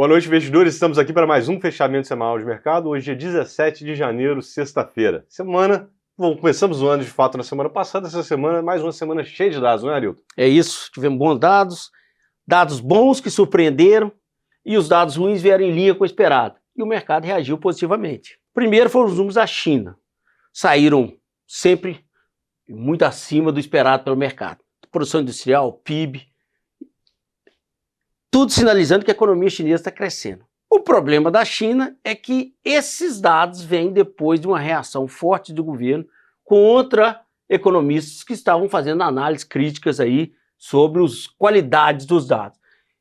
Boa noite, investidores. Estamos aqui para mais um fechamento semanal de mercado. Hoje é 17 de janeiro, sexta-feira. Começamos o ano de fato na semana passada. Essa semana é mais uma semana cheia de dados, não é, Arilton? É isso, tivemos bons dados, dados bons que surpreenderam e os dados ruins vieram em linha com o esperado. E o mercado reagiu positivamente. Primeiro foram os números da China. Saíram sempre muito acima do esperado pelo mercado. Produção industrial, PIB, tudo sinalizando que a economia chinesa está crescendo. O problema da China é que esses dados vêm depois de uma reação forte do governo contra economistas que estavam fazendo análises críticas aí sobre as qualidades dos dados.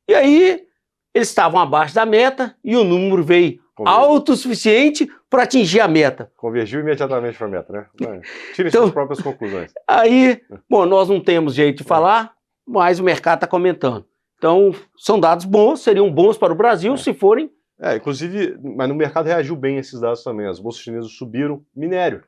E aí eles estavam abaixo da meta e o número veio alto o suficiente para atingir a meta. Convergiu imediatamente para a meta, né? Tire suas próprias conclusões. Aí, bom, nós não temos jeito de falar, mas o mercado está comentando. Então, são dados bons, seriam bons para o Brasil se forem. Inclusive, mas no mercado reagiu bem esses dados também. As bolsas chinesas subiram, minério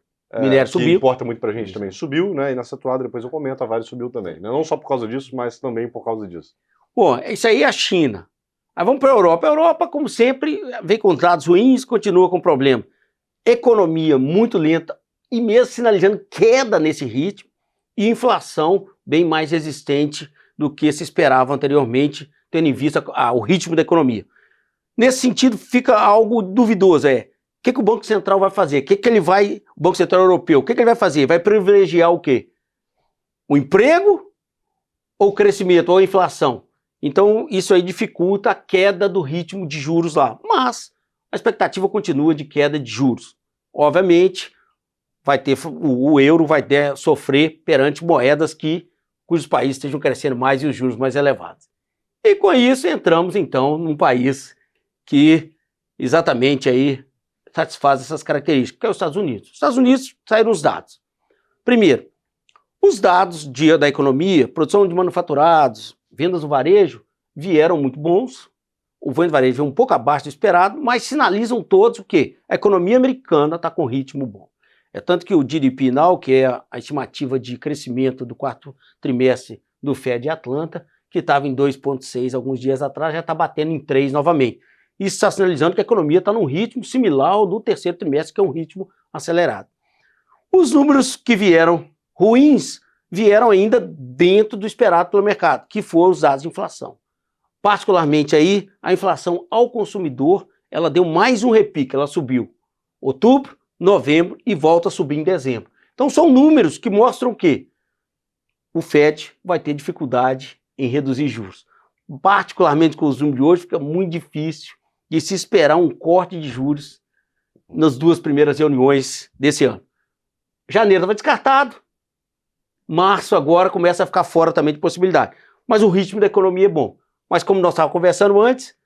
subiu. Que importa muito para a gente também, subiu, né? E nessa atuada, depois eu comento, a Vale subiu também. Né? Não só por causa disso, mas também por causa disso. Bom, isso aí é a China. Aí vamos para a Europa. A Europa, como sempre, vem com dados ruins, continua com problema. Economia muito lenta e mesmo sinalizando queda nesse ritmo e inflação bem mais resistente do que se esperava anteriormente, tendo em vista o ritmo da economia. Nesse sentido, fica algo duvidoso, o que o Banco Central vai fazer? O Banco Central Europeu, o que ele vai fazer? Vai privilegiar o quê? O emprego ou o crescimento, ou a inflação? Então, isso aí dificulta a queda do ritmo de juros lá. Mas a expectativa continua de queda de juros. Obviamente, o euro vai sofrer perante moedas cujos países estejam crescendo mais e os juros mais elevados. E com isso entramos então num país que exatamente aí satisfaz essas características, que é os Estados Unidos. Os Estados Unidos saíram os dados. Primeiro, os dados da economia, produção de manufaturados, vendas no varejo, vieram muito bons. O venda do varejo veio um pouco abaixo do esperado, mas sinalizam todos o quê? A economia americana está com ritmo bom. É tanto que o GDP Now, que é a estimativa de crescimento do quarto trimestre do Fed de Atlanta, que estava em 2,6 alguns dias atrás, já está batendo em 3 novamente. Isso está sinalizando que a economia está num ritmo similar ao do terceiro trimestre, que é um ritmo acelerado. Os números que vieram ruins vieram ainda dentro do esperado pelo mercado, que foram os dados de inflação. Particularmente aí, a inflação ao consumidor, ela deu mais um repique, ela subiu outubro, novembro e volta a subir em dezembro. Então são números que mostram que o Fed vai ter dificuldade em reduzir juros. Particularmente com os números de hoje, fica muito difícil de se esperar um corte de juros nas duas primeiras reuniões desse ano. Janeiro estava descartado, março agora começa a ficar fora também de possibilidade. Mas o ritmo da economia é bom. Mas como nós estávamos conversando antes,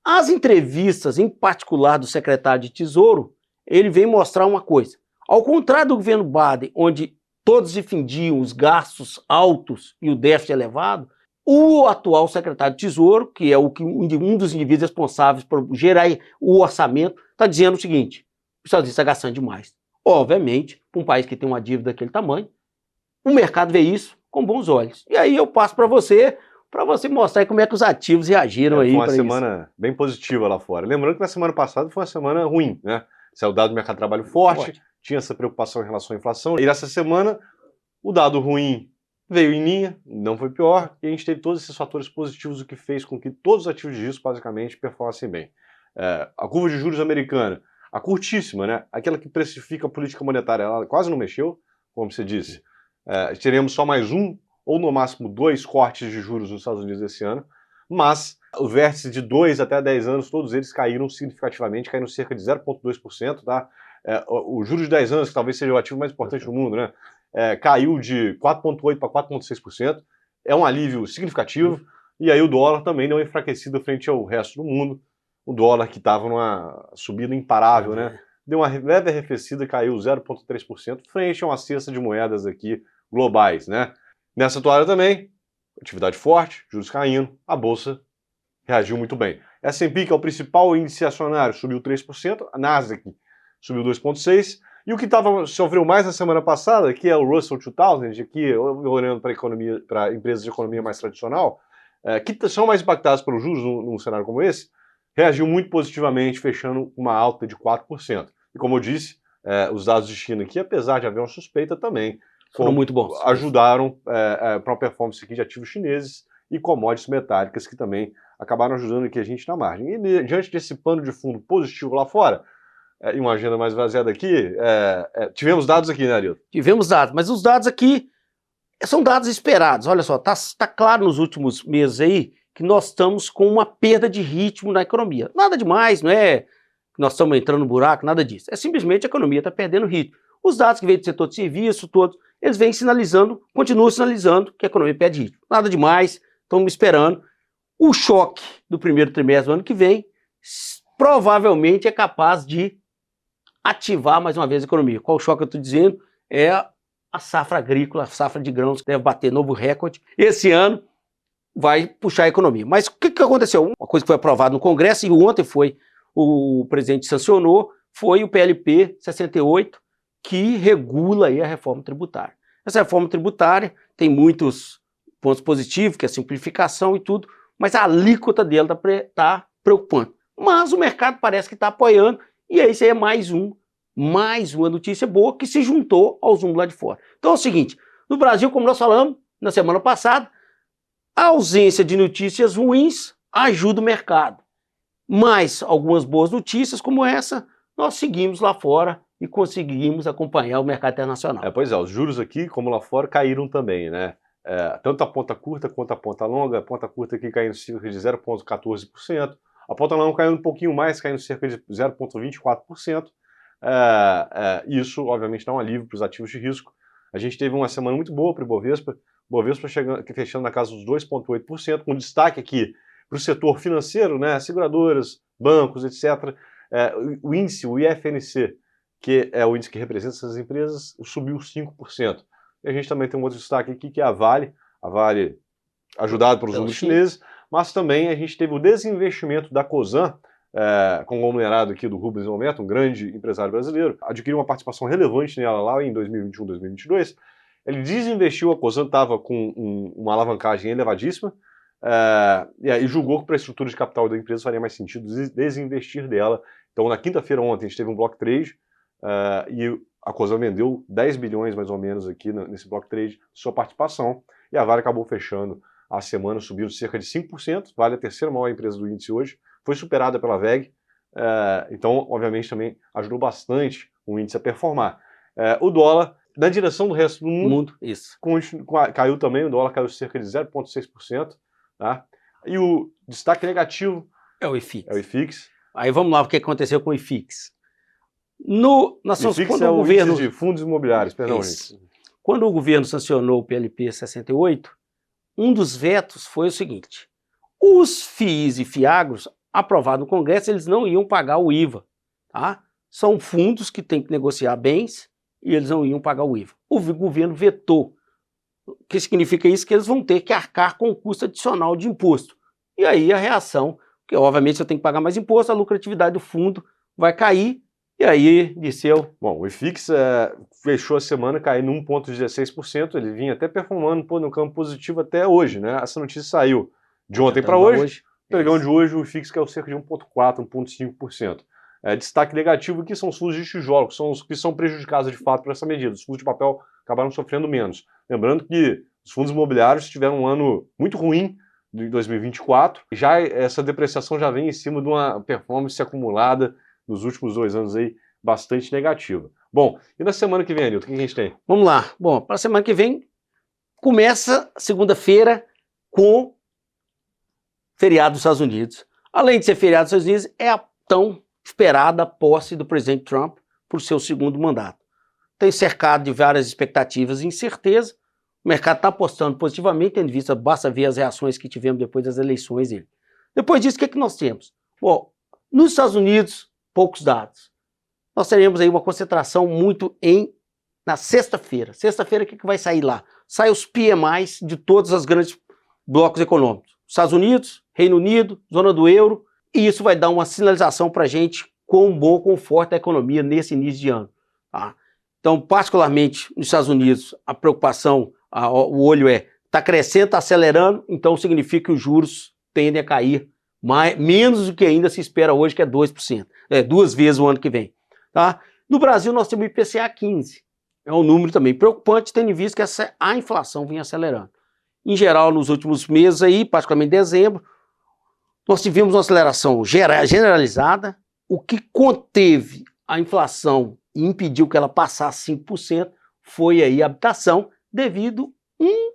as entrevistas, em particular do secretário de Tesouro, ele vem mostrar uma coisa. Ao contrário do governo Biden, onde todos defendiam os gastos altos e o déficit elevado, o atual secretário de Tesouro, que é um dos indivíduos responsáveis por gerar o orçamento, está dizendo o seguinte: os Estados Unidos está gastando demais. Obviamente, para um país que tem uma dívida daquele tamanho, o mercado vê isso com bons olhos. E aí eu passo para você mostrar aí como é que os ativos reagiram aí. Foi uma semana bem positiva lá fora. Lembrando que na semana passada foi uma semana ruim, né? Saiu o dado do mercado de trabalho forte, tinha essa preocupação em relação à inflação. E nessa semana, o dado ruim veio em linha, não foi pior, e a gente teve todos esses fatores positivos, o que fez com que todos os ativos de risco, basicamente, performassem bem. A curva de juros americana, a curtíssima, né? Aquela que precifica a política monetária, ela quase não mexeu, como você disse. Teremos só mais um, ou no máximo 2 cortes de juros nos Estados Unidos esse ano, mas o vértice de 2 até 10 anos, todos eles caíram significativamente, caíram cerca de 0,2%, tá? O juros de 10 anos, que talvez seja o ativo mais importante do mundo, né? Caiu de 4,8% para 4,6%, é um alívio significativo, e aí o dólar também deu uma enfraquecida frente ao resto do mundo, o dólar que estava numa subida imparável, né? Deu uma leve arrefecida, caiu 0,3%, frente a uma cesta de moedas aqui globais, né? Nessa toada também, atividade forte, juros caindo, a bolsa reagiu muito bem. S&P, que é o principal índice acionário, subiu 3%, a Nasdaq subiu 2,6%, e o que sofreu mais na semana passada, que é o Russell 2000, aqui olhando para empresas de economia mais tradicional, que são mais impactadas pelos juros num cenário como esse, reagiu muito positivamente, fechando uma alta de 4%. E como eu disse, os dados de China aqui, apesar de haver uma suspeita também, foram muito bons. Ajudaram para uma performance aqui de ativos chineses e commodities metálicas que também acabaram ajudando aqui a gente na margem. E diante desse pano de fundo positivo lá fora, e uma agenda mais vaziada aqui, tivemos dados aqui, né, Arilton? Tivemos dados, mas os dados aqui são dados esperados. Olha só, tá claro nos últimos meses aí que nós estamos com uma perda de ritmo na economia. Nada demais, não é que nós estamos entrando no buraco, nada disso. É simplesmente a economia está perdendo ritmo. Os dados que veio do setor de serviço, todos, eles vêm sinalizando, continuam sinalizando que a economia perde ritmo. Nada demais, estamos esperando. O choque do primeiro trimestre do ano que vem provavelmente é capaz de ativar mais uma vez a economia. Qual o choque que eu estou dizendo? É a safra agrícola, a safra de grãos, que deve bater novo recorde. Esse ano vai puxar a economia. Mas o que aconteceu? Uma coisa que foi aprovada no Congresso e ontem o presidente sancionou, foi o PLP 68, que regula aí a reforma tributária. Essa reforma tributária tem muitos pontos positivos, que é a simplificação e tudo, mas a alíquota dela está preocupante. Mas o mercado parece que está apoiando, e aí isso aí é mais uma notícia boa que se juntou aos números lá de fora. Então é o seguinte, no Brasil, como nós falamos na semana passada, a ausência de notícias ruins ajuda o mercado. Mas algumas boas notícias como essa, nós seguimos lá fora e conseguimos acompanhar o mercado internacional. Pois é, os juros aqui, como lá fora, caíram também, né? Tanto a ponta curta quanto a ponta longa. A ponta curta aqui caindo cerca de 0,14%. A ponta longa caindo um pouquinho mais, caindo cerca de 0,24%. Isso, obviamente, dá um alívio para os ativos de risco. A gente teve uma semana muito boa para o Ibovespa. Ibovespa fechando na casa dos 2,8%, com destaque aqui para o setor financeiro, né? Seguradoras, bancos, etc. O índice, o IFNC, que é o índice que representa essas empresas, subiu 5%. E a gente também tem um outro destaque aqui, que é a Vale ajudado pelos números chineses, mas também a gente teve o desinvestimento da Cosan, conglomerado aqui do Rubens Desenvolvimento, um grande empresário brasileiro, adquiriu uma participação relevante nela lá em 2021, 2022. Ele desinvestiu, a Cosan estava com uma alavancagem elevadíssima, e julgou que para a estrutura de capital da empresa faria mais sentido desinvestir dela. Então, na quinta-feira ontem, a gente teve um block trade, e a Cosan vendeu 10 bilhões mais ou menos aqui nesse block trade, sua participação, e a Vale acabou fechando a semana, subiu cerca de 5%, Vale é a terceira maior empresa do índice hoje, foi superada pela VEG, então, obviamente, também ajudou bastante o índice a performar. O dólar, na direção do resto do mundo isso. Caiu também, o dólar caiu cerca de 0,6%, tá? E o destaque negativo é o IFIX. Aí vamos lá, o que aconteceu com o IFIX. IFIX é o índice de fundos imobiliários, perdão, gente. Quando o governo sancionou o PLP 68, um dos vetos foi o seguinte: os FIIs e FIAGROS aprovados no Congresso, eles não iam pagar o IVA, tá? São fundos que têm que negociar bens e eles não iam pagar o IVA. O governo vetou. O que significa isso? Que eles vão ter que arcar com o custo adicional de imposto. E aí a reação, porque obviamente você tem que pagar mais imposto, a lucratividade do fundo vai cair. E aí, Dirceu? Bom, o IFIX fechou a semana caindo 1,16%, ele vinha até performando no campo positivo até hoje, né? Essa notícia saiu de ontem para hoje. Pregão de hoje, o IFIX caiu cerca de 1,4%, 1,5%. Destaque negativo aqui são os fundos de tijolo, que são os que são prejudicados de fato por essa medida. Os fundos de papel acabaram sofrendo menos. Lembrando que os fundos imobiliários tiveram um ano muito ruim de 2024. Já essa depreciação já vem em cima de uma performance acumulada nos últimos 2 anos aí, bastante negativa. Bom, e na semana que vem, Arilton, o que a gente tem? Vamos lá. Bom, para a semana que vem, começa segunda-feira com feriado dos Estados Unidos. Além de ser feriado dos Estados Unidos, é a tão esperada posse do presidente Trump por seu segundo mandato. Tem cercado de várias expectativas e incerteza. O mercado está apostando positivamente, tendo visto, basta ver as reações que tivemos depois das eleições dele. Depois disso, o que nós temos? Bom, nos Estados Unidos, poucos dados. Nós teremos aí uma concentração muito na sexta-feira. Sexta-feira, o que vai sair lá? Sai os PMIs de todos os grandes blocos econômicos. Estados Unidos, Reino Unido, zona do euro, e isso vai dar uma sinalização para a gente quão bom, quão forte a economia nesse início de ano. Tá? Então, particularmente nos Estados Unidos, a preocupação, o olho está crescendo, está acelerando, então significa que os juros tendem a cair menos do que ainda se espera hoje, que é 2%. É 2 vezes o ano que vem. Tá? No Brasil, nós temos o IPCA 15. É um número também preocupante, tendo em vista que a inflação vem acelerando. Em geral, nos últimos meses, aí, particularmente em dezembro, nós tivemos uma aceleração generalizada, o que conteve a inflação e impediu que ela passasse 5% foi aí a habitação, devido a um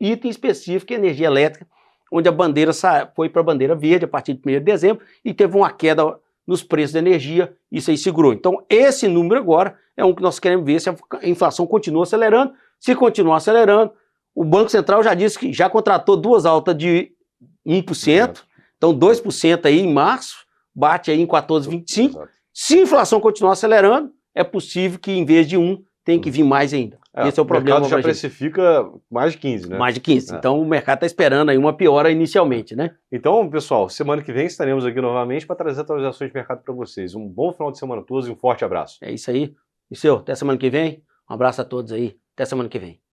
item específico, que é a energia elétrica, onde a bandeira foi para a bandeira verde a partir de 1º de dezembro e teve uma queda nos preços da energia, isso aí segurou. Então, esse número agora é um que nós queremos ver se a inflação continua acelerando. Se continuar acelerando, o Banco Central já disse que já contratou 2 altas de 1%, então 2% aí em março, bate aí em 14,25%. Se a inflação continuar acelerando, é possível que em vez de 1, tem que vir mais ainda. Esse é o problema. O mercado já precifica mais de 15, né? Mais de 15. Então o mercado está esperando aí uma piora inicialmente, né? Então, pessoal, semana que vem estaremos aqui novamente para trazer atualizações de mercado para vocês. Um bom final de semana a todos e um forte abraço. É isso aí. E seu, até semana que vem. Um abraço a todos aí. Até semana que vem.